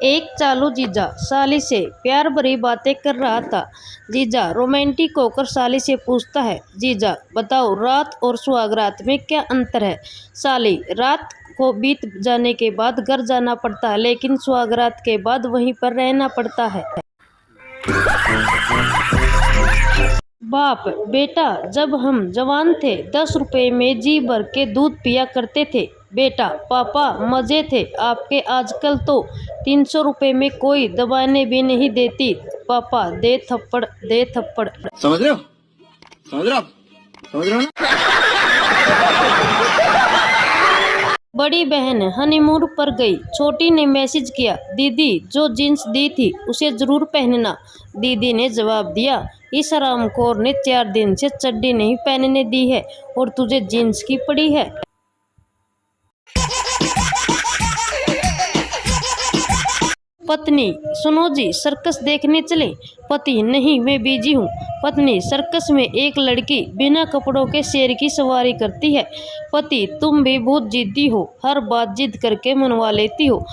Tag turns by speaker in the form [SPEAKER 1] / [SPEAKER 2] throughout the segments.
[SPEAKER 1] एक चालू जीजा साली से प्यार भरी बातें कर रहा था। जीजा रोमांटिक होकर साली से पूछता है, जीजा बताओ रात और सुहागरात में क्या अंतर है। साली, रात को बीत जाने के बाद घर जाना पड़ता है, लेकिन सुहागरात के बाद वहीं पर रहना पड़ता है। बाप, बेटा जब हम जवान थे 10 रुपए में जी भर के दूध पिया करते थे। बेटा, पापा मजे थे आपके, आजकल तो 300 रुपए में कोई दवाएं भी नहीं देती। पापा, दे थप्पड़ दे थप्पड़।
[SPEAKER 2] समझ रहे हो? समझ रहे हो? समझ रहे हो ना?
[SPEAKER 1] बड़ी बहन हनीमून पर गई। छोटी ने मैसेज किया, दीदी जो जीन्स दी थी उसे जरूर पहनना। दीदी ने जवाब दिया, इस हरामखोर ने 4 दिन से चड्डी नहीं पहनने दी है और तुझे जीन्स की पड़ी है। पत्नी, सुनो जी सर्कस देखने चले। पति, नहीं मैं बिजी हूँ। पत्नी, सर्कस में एक लड़की बिना कपड़ों के शेर की सवारी करती है। पति, तुम भी बहुत जिद्दी हो, हर बात जिद करके मनवा लेती हो।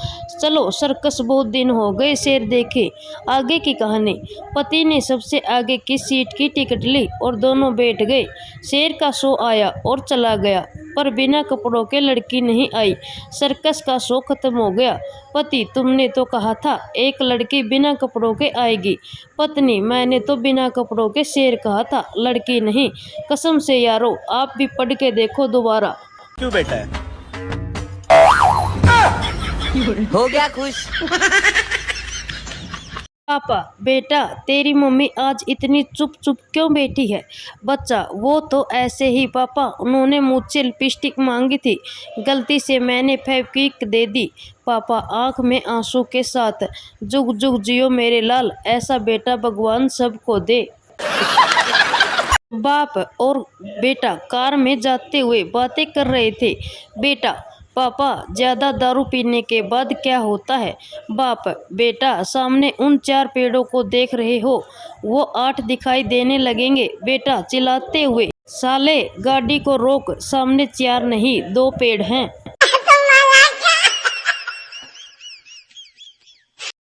[SPEAKER 1] चलो सर्कस, बहुत दिन हो गए शेर देखे। आगे की कहानी। पति ने सबसे आगे की सीट की टिकट ली और दोनों बैठ गए। शेर का शो आया और चला गया, पर बिना कपड़ों के लड़की नहीं आई। सर्कस का शो खत्म हो गया। पति, तुमने तो कहा था एक लड़की बिना कपड़ों के आएगी। पत्नी, मैंने तो बिना कपड़ों के शेर कहा था, लड़की नहीं। कसम से यारो, आप भी पढ़ के देखो दोबारा।
[SPEAKER 2] क्यों बेटा है?
[SPEAKER 3] हो गया खुश।
[SPEAKER 1] पापा, बेटा तेरी मम्मी आज इतनी चुप चुप क्यों बैठी है। बच्चा, वो तो ऐसे ही पापा, उन्होंने मुझसे लिपस्टिक मांगी थी, गलती से मैंने फेविक्विक दे दी। पापा आंख में आंसू के साथ, जुग जुग जियो मेरे लाल, ऐसा बेटा भगवान सबको दे। बाप और बेटा कार में जाते हुए बातें कर रहे थे। बेटा, पापा ज्यादा दारू पीने के बाद क्या होता है। बाप, बेटा सामने उन 4 पेड़ों को देख रहे हो, वो 8 दिखाई देने लगेंगे। बेटा चिल्लाते हुए, साले गाड़ी को रोक, सामने 4 नहीं 2 पेड़ हैं।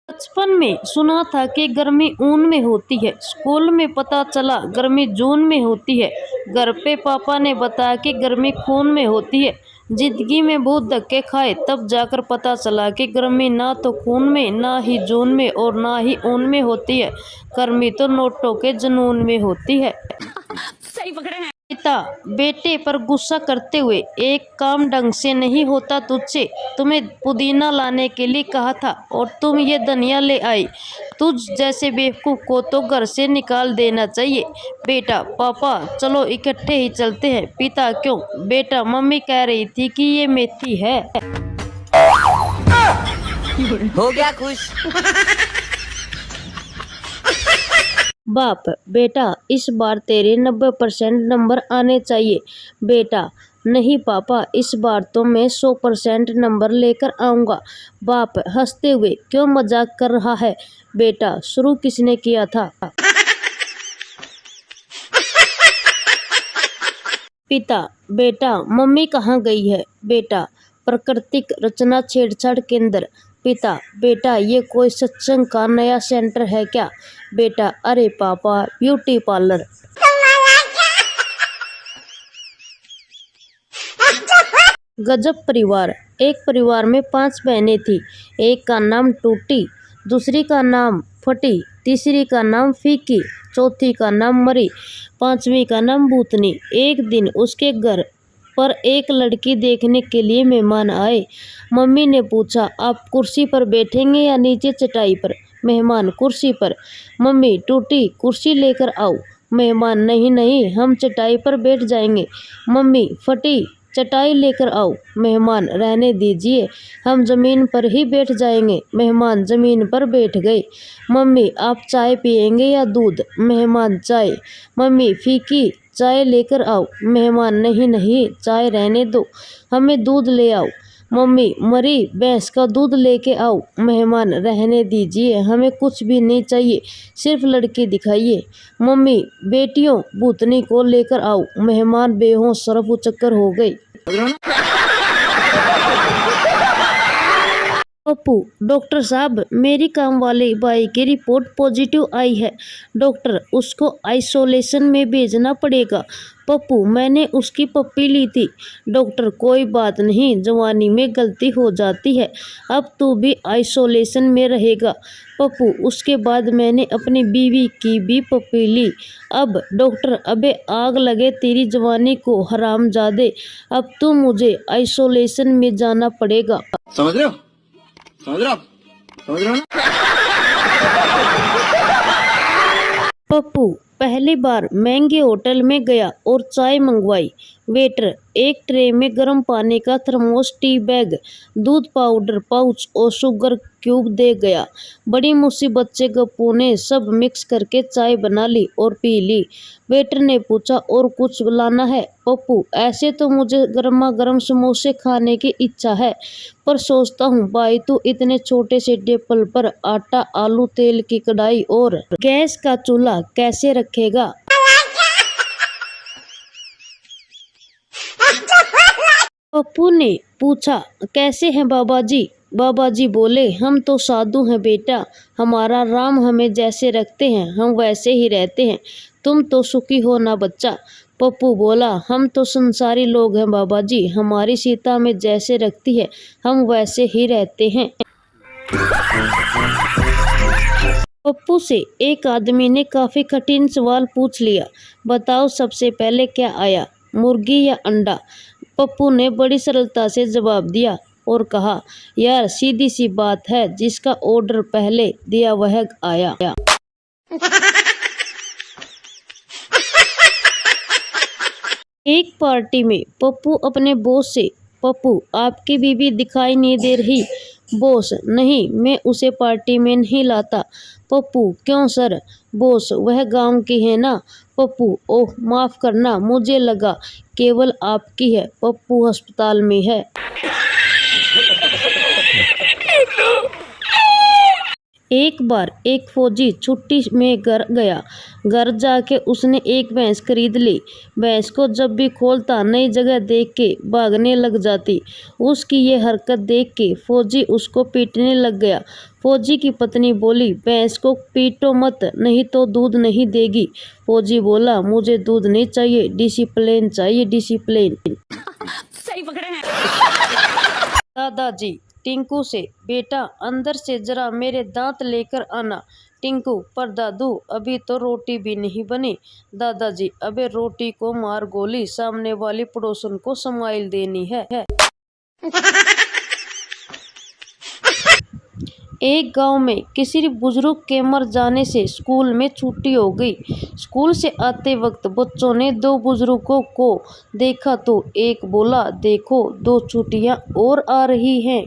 [SPEAKER 1] बचपन में सुना था कि गर्मी ऊन में होती है, स्कूल में पता चला गर्मी जून में होती है, घर पे पापा ने बताया कि गर्मी खून में होती है। जिंदगी में बहुत धक्के खाए, तब जाकर पता चला कि गर्मी ना तो खून में, ना ही जून में और ना ही ऊन में होती है, गर्मी तो नोटों के जुनून में होती है।
[SPEAKER 3] सही पकड़े हैं।
[SPEAKER 1] पिता बेटे पर गुस्सा करते हुए, एक काम ढंग से नहीं होता तुझसे, तुम्हें पुदीना लाने के लिए कहा था और तुम ये धनिया ले आई। तुझ जैसे बेवकूफ को तो घर से निकाल देना चाहिए। बेटा, पापा चलो इकट्ठे ही चलते हैं। पिता, क्यों। बेटा, मम्मी कह रही थी कि ये मेथी है।
[SPEAKER 3] हो गया खुश।
[SPEAKER 1] बाप, बेटा इस बार तेरे 90% नंबर आने चाहिए। बेटा, नहीं पापा, इस बार तो मैं 100% नंबर लेकर आऊँगा। बाप हंसते हुए, क्यों मजाक कर रहा है। बेटा, शुरू किसने किया था। पिता, बेटा मम्मी कहाँ गई है। बेटा, प्राकृतिक रचना छेड़छाड़ केंद्र। पिता, बेटा ये कोई सत्संग का नया सेंटर है क्या। बेटा, अरे पापा ब्यूटी पार्लर। गजब परिवार। एक परिवार में 5 बहनें थी। एक का नाम टूटी, दूसरी का नाम फटी, तीसरी का नाम फीकी, चौथी का नाम मरी, 5वीं का नाम भूतनी। एक दिन उसके घर पर एक लड़की देखने के लिए मेहमान आए। मम्मी ने पूछा, आप कुर्सी पर बैठेंगे या नीचे चटाई पर। मेहमान, कुर्सी पर। मम्मी, टूटी कुर्सी लेकर आओ। मेहमान, नहीं नहीं हम चटाई पर बैठ जाएंगे। मम्मी, फटी चटाई लेकर आओ। मेहमान, रहने दीजिए हम ज़मीन पर ही बैठ जाएंगे। मेहमान ज़मीन पर बैठ गए। मम्मी, आप चाय पिएंगे या दूध। मेहमान, चाय। मम्मी, फीकी चाय लेकर आओ। मेहमान, नहीं नहीं चाय रहने दो, हमें दूध ले आओ। मम्मी, मरी भैंस का दूध लेके आओ। मेहमान, रहने दीजिए हमें कुछ भी नहीं चाहिए, सिर्फ लड़की दिखाइए। मम्मी, बेटियों भूतनी को लेकर आओ। मेहमान बेहोश सरफ चक्कर हो गई। पप्पू, डॉक्टर साहब मेरी काम वाली बाई की रिपोर्ट पॉजिटिव आई है। डॉक्टर, उसको आइसोलेशन में भेजना पड़ेगा। पप्पू, मैंने उसकी पप्पी ली थी। डॉक्टर, कोई बात नहीं, जवानी में गलती हो जाती है, अब तू भी आइसोलेशन में रहेगा। पप्पू, उसके बाद मैंने अपनी बीवी की भी पप्पी ली। अब डॉक्टर, अबे आग लगे तेरी जवानी को हरामजादे, अब तो मुझे आइसोलेशन में जाना पड़ेगा।
[SPEAKER 2] समझ रहे हो? समझ रहे हो आप? समझ रहे हो ना?
[SPEAKER 1] पप्पू पहली बार महंगे होटल में गया और चाय मंगवाई। वेटर एक ट्रे में गर्म पानी का थर्मोस, टी बैग, दूध पाउडर पाउच और शुगर क्यूब दे गया। बड़ी मुसीबत से गप्पू ने सब मिक्स करके चाय बना ली और पी ली। वेटर ने पूछा, और कुछ लाना है? पप्पू, ऐसे तो मुझे गर्मा गर्म समोसे खाने की इच्छा है, पर सोचता हूँ भाई तू इतने छोटे से टेबल पर आटा, आलू, तेल की कढ़ाई और गैस का चूल्हा कैसे रखेगा? पप्पू ने पूछा, कैसे हैं बाबा जी? बाबा जी बोले, हम तो साधु हैं बेटा, हमारा राम हमें जैसे रखते हैं हम वैसे ही रहते हैं, तुम तो सुखी हो ना बच्चा। पप्पू बोला, हम तो संसारी लोग हैं बाबा जी, हमारी सीता हमें जैसे रखती है हम वैसे ही रहते हैं। पप्पू से एक आदमी ने काफी कठिन सवाल पूछ लिया, बताओ सबसे पहले क्या आया, मुर्गी या अंडा? पप्पू ने बड़ी सरलता से जवाब दिया और कहा, यार सीधी सी बात है, जिसका ऑर्डर पहले दिया वह आया। एक पार्टी में पप्पू अपने बॉस से, पप्पू आपकी बीवी दिखाई नहीं दे रही। बॉस, नहीं, मैं उसे पार्टी में नहीं लाता। पप्पू, क्यों सर? बॉस, वह गांव की है ना। पप्पू, ओह माफ करना, मुझे लगा केवल आपकी है। पप्पू अस्पताल में है। एक बार एक फौजी छुट्टी में घर गया। घर जाके उसने एक भैंस खरीद ली। भैंस को जब भी खोलता नई जगह देख के भागने लग जाती। उसकी ये हरकत देख के फौजी उसको पीटने लग गया। फौजी की पत्नी बोली, भैंस को पीटो मत, नहीं तो दूध नहीं देगी। फौजी बोला, मुझे दूध नहीं चाहिए, डिसिप्लिन चाहिए, डिसिप्लिन।
[SPEAKER 3] सही पकड़े हैं।
[SPEAKER 1] दादाजी टिंकू से, बेटा अंदर से जरा मेरे दांत लेकर आना। टिंकू, पर दादू अभी तो रोटी भी नहीं बनी। दादाजी, अबे रोटी को मार गोली, सामने वाली पड़ोसन को स्माइल देनी है। एक गांव में किसी बुजुर्ग के मर जाने से स्कूल में छुट्टी हो गई। स्कूल से आते वक्त बच्चों ने दो बुजुर्गों को देखा तो एक बोला, देखो दो छुट्टियां और आ रही हैं।